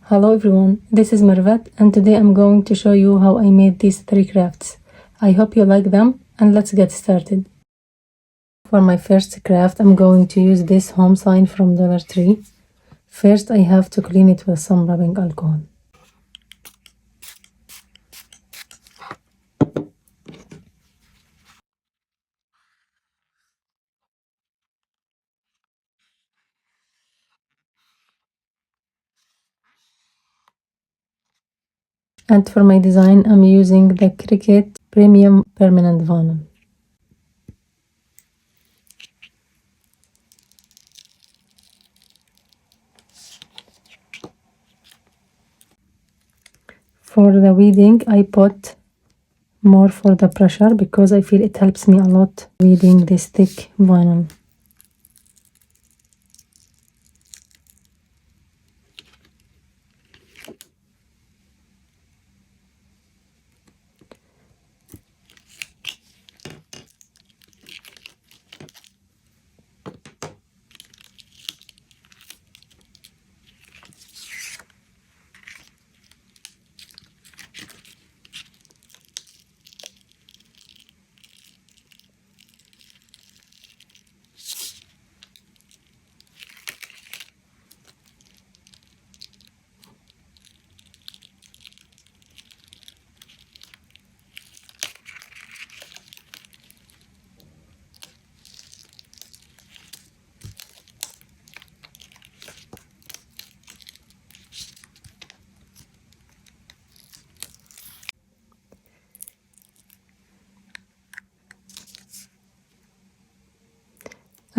Hello everyone, this is Mirvat and today I'm going to show you how I made these 3 crafts. I hope you like them and let's get started. For my first craft I'm going to use this home sign from Dollar Tree. First I have to clean it with some rubbing alcohol. And for my design I'm using the Cricut Premium Permanent Vinyl. For the weeding I put more for the pressure because I feel it helps me a lot weeding this thick vinyl.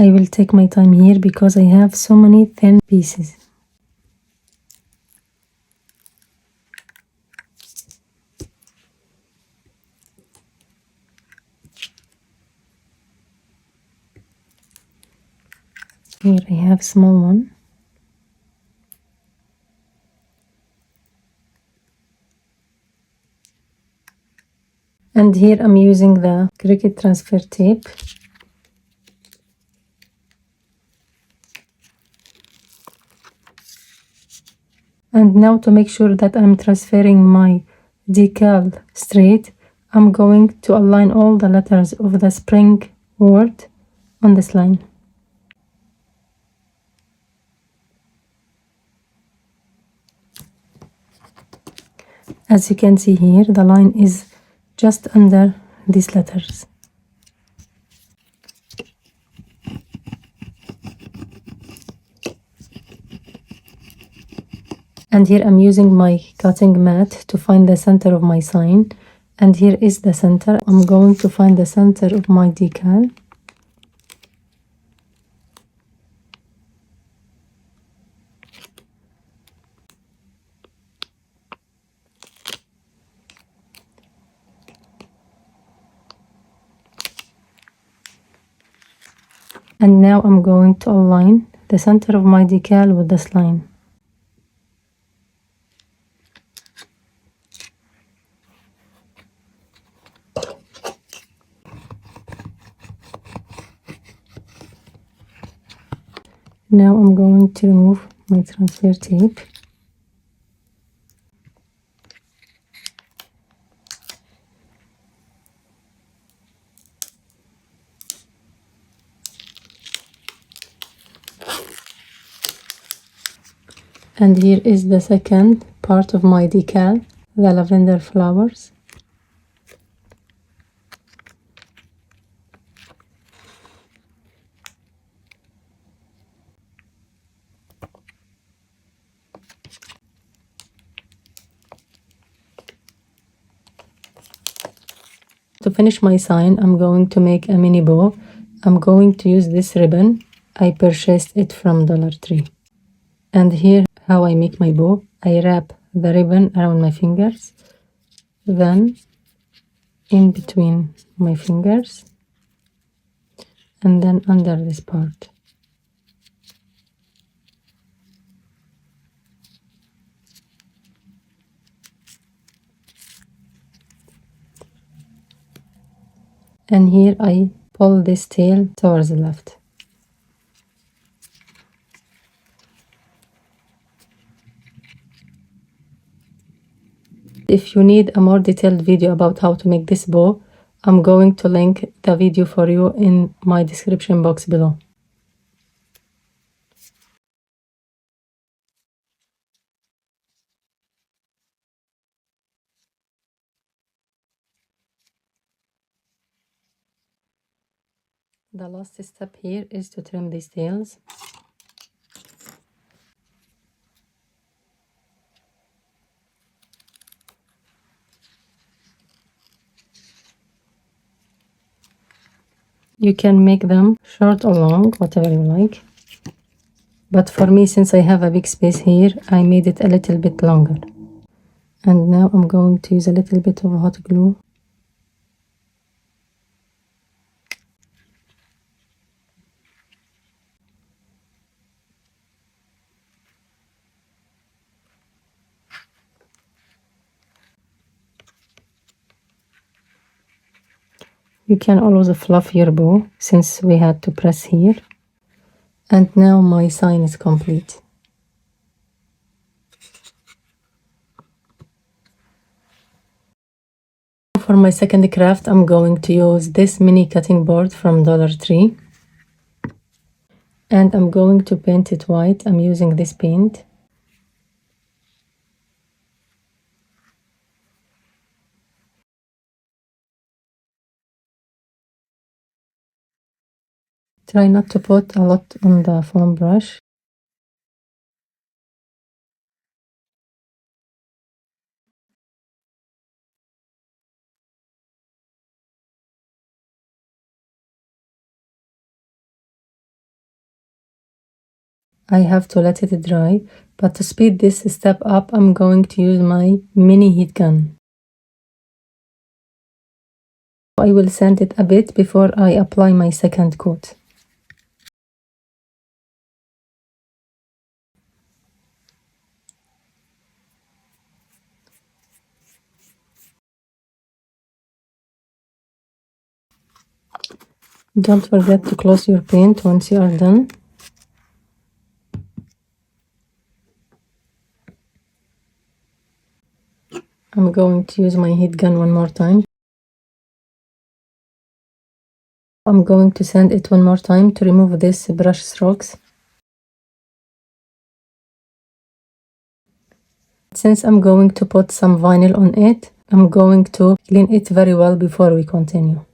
I will take my time here because I have so many thin pieces. Here I have small one. And here I'm using the Cricut transfer tape. And now to make sure that I'm transferring my decal straight, I'm going to align all the letters of the spring word on this line. As you can see here, the line is just under these letters. And here I'm using my cutting mat to find the center of my sign. And here is the center. I'm going to find the center of my decal. And now I'm going to align the center of my decal with this line. Now I'm going to remove my transfer tape. And here is the second part of my decal, the lavender flowers. To finish my sign, I'm going to make a mini bow. I'm going to use this ribbon. I purchased it from Dollar Tree. And here how I make my bow. I wrap the ribbon around my fingers, then in between my fingers, and then under this part. And here I pull this tail towards the left. If you need a more detailed video about how to make this bow, I'm going to link the video for you in my description box below. The last step here is to trim these tails. You can make them short or long, whatever you like. But for me, since I have a big space here, I made it a little bit longer. And now I'm going to use a little bit of hot glue. You can always fluff your bow since we had to press here. And now my sign is complete. For my second craft, I'm going to use this mini cutting board from Dollar Tree. And I'm going to paint it white. I'm using this paint. Try not to put a lot on the foam brush. I have to let it dry, but to speed this step up, I'm going to use my mini heat gun. I will sand it a bit before I apply my second coat. Don't forget to close your paint once you are done. I'm going to use my heat gun one more time. I'm going to sand it one more time to remove this brush strokes. Since I'm going to put some vinyl on it, I'm going to clean it very well before we continue.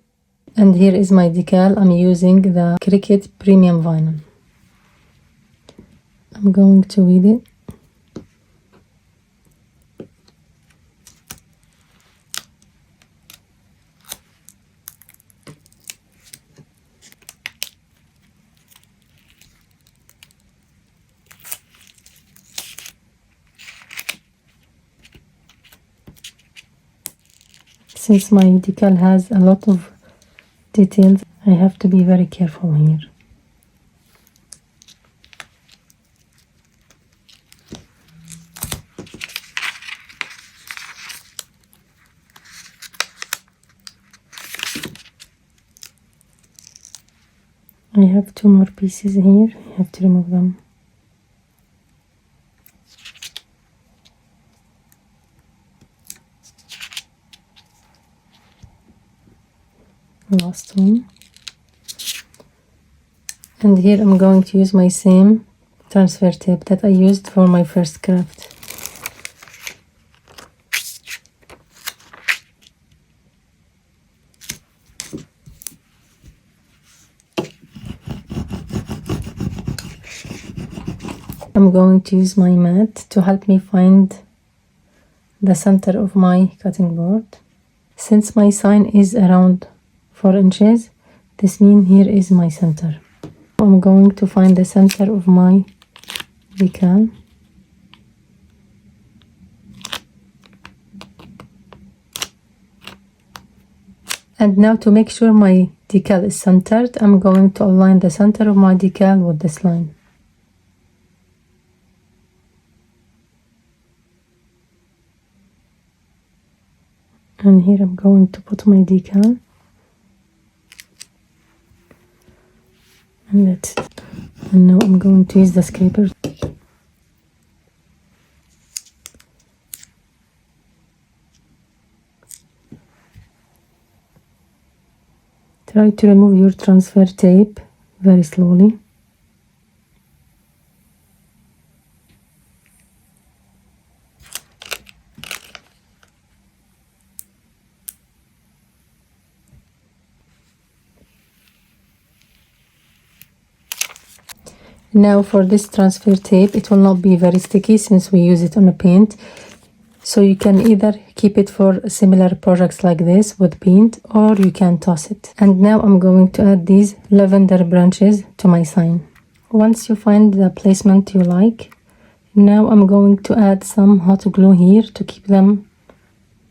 And here is my decal. I'm using the Cricut premium vinyl. I'm going to weed it. Since my decal has a lot of details, I have to be very careful here. I have two more pieces here. I have to remove them. Last one. And here I'm going to use my same transfer tape that I used for my first craft. I'm going to use my mat to help me find the center of my cutting board. Since my sign is around 4 inches, this means here is my center. I'm going to find the center of my decal. And now to make sure my decal is centered, I'm going to align the center of my decal with this line. And here I'm going to put my decal. And that's it. And now I'm going to use the scraper. Try to remove your transfer tape very slowly. Now for this transfer tape, it will not be very sticky since we use it on a paint. So you can either keep it for similar projects like this with paint, or you can toss it. And now I'm going to add these lavender branches to my sign. Once you find the placement you like, now I'm going to add some hot glue here to keep them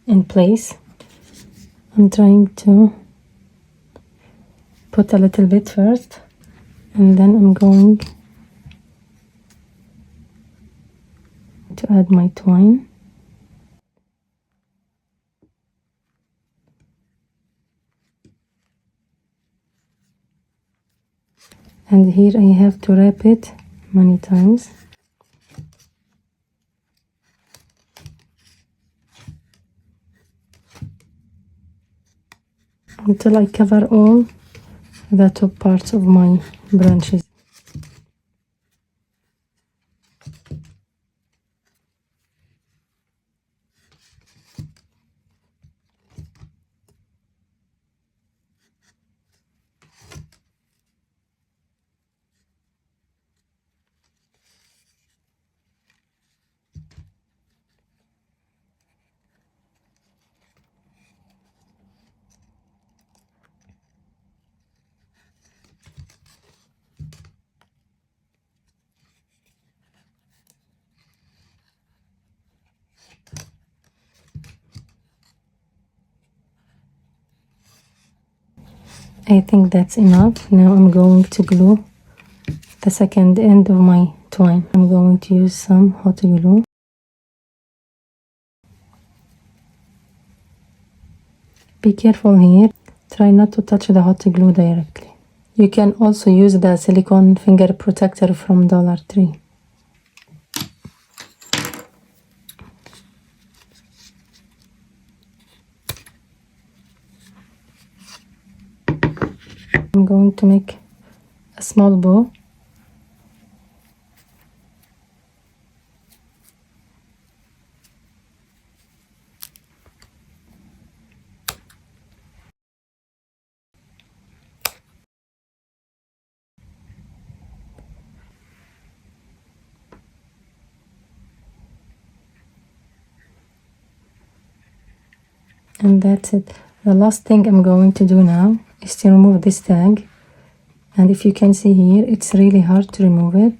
in place. I'm trying to put a little bit first, and then I'm going to add my twine. And here I have to wrap it many times. Until I cover all the top parts of my branches. I think that's enough. Now I'm going to glue the second end of my twine. I'm going to use some hot glue. Be careful here. Try not to touch the hot glue directly. You can also use the silicone finger protector from Dollar Tree. I'm going to make a small bow. And that's it. The last thing I'm going to do now is to remove this tag. And if you can see here, it's really hard to remove it.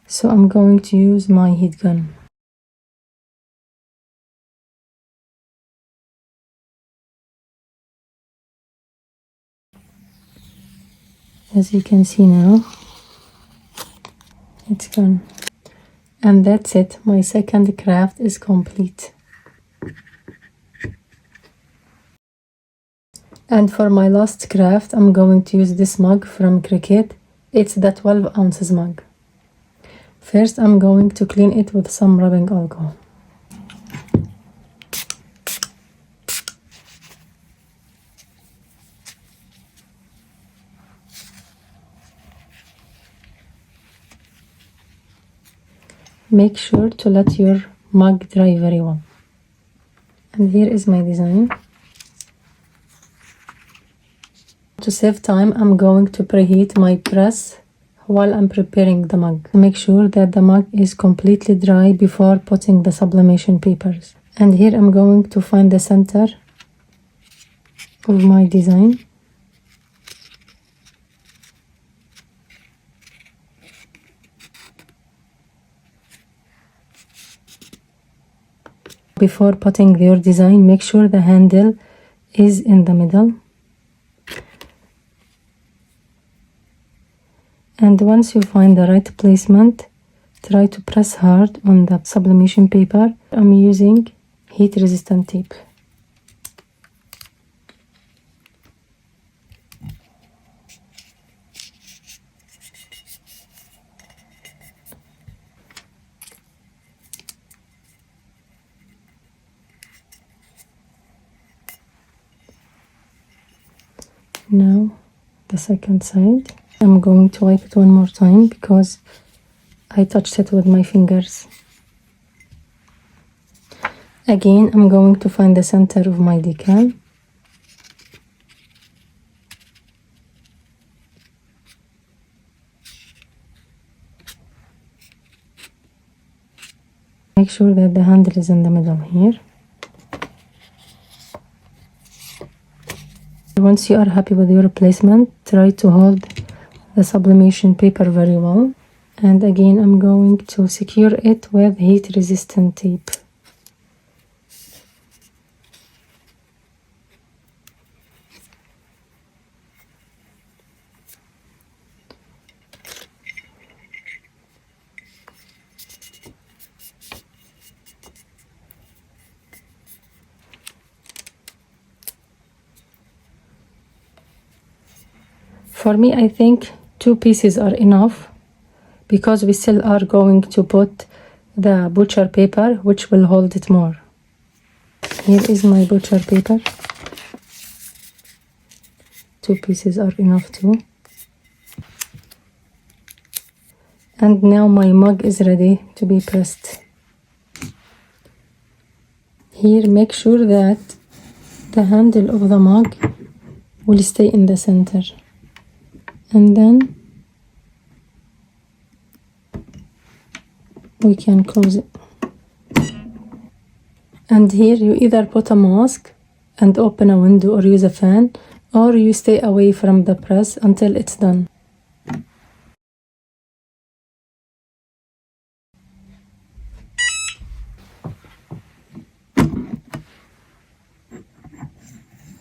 So I'm going to use my heat gun. As you can see now, it's gone. And that's it. My second craft is complete. And for my last craft, I'm going to use this mug from Cricut. It's the 12 ounces mug. First, I'm going to clean it with some rubbing alcohol. Make sure to let your mug dry very well. And here is my design. To save time, I'm going to preheat my press while I'm preparing the mug. Make sure that the mug is completely dry before putting the sublimation papers. And here I'm going to find the center of my design. Before putting your design, make sure the handle is in the middle. And once you find the right placement, try to press hard on the sublimation paper. I'm using heat resistant tape. Now the second side. I'm going to wipe it one more time because I touched it with my fingers. Again, I'm going to find the center of my decal. Make sure that the handle is in the middle here. Once you are happy with your placement, try to hold the sublimation paper very well. And again, I'm going to secure it with heat-resistant tape. For me, I think 2 pieces are enough because we still are going to put the butcher paper, which will hold it more. Here is my butcher paper. 2 pieces are enough too. And now my mug is ready to be pressed. Here, make sure that the handle of the mug will stay in the center. And then we can close it. And here you either put a mask and open a window or use a fan, or you stay away from the press until it's done.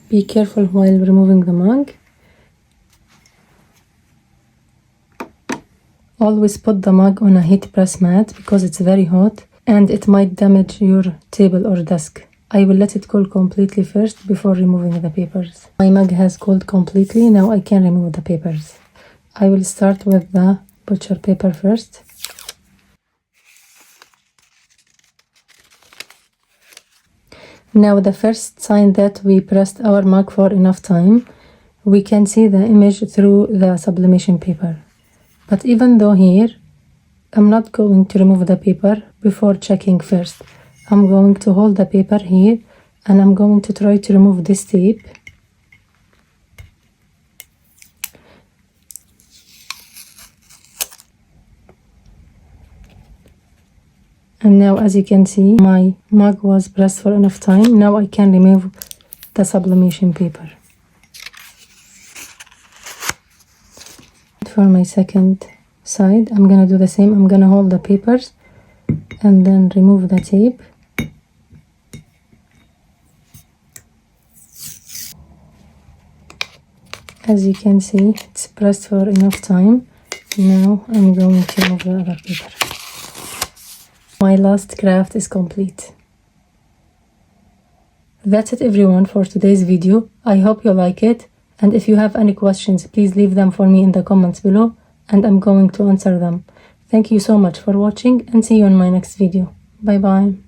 Be careful while removing the mug. Always put the mug on a heat press mat because it's very hot and it might damage your table or desk. I will let it cool completely first before removing the papers. My mug has cooled completely. Now I can remove the papers. I will start with the butcher paper first. Now the first sign that we pressed our mug for enough time, we can see the image through the sublimation paper. But even though here, I'm not going to remove the paper before checking first. I'm going to hold the paper here and I'm going to try to remove this tape. And now as you can see, my mug was pressed for enough time. Now I can remove the sublimation paper. For my second side, I'm gonna do the same. I'm gonna hold the papers and then remove the tape. As you can see, it's pressed for enough time. Now I'm going to remove the other paper. My last craft is complete. That's it everyone for today's video. I hope you like it. And if you have any questions, please leave them for me in the comments below and I'm going to answer them. Thank you so much for watching and see you in my next video. Bye bye.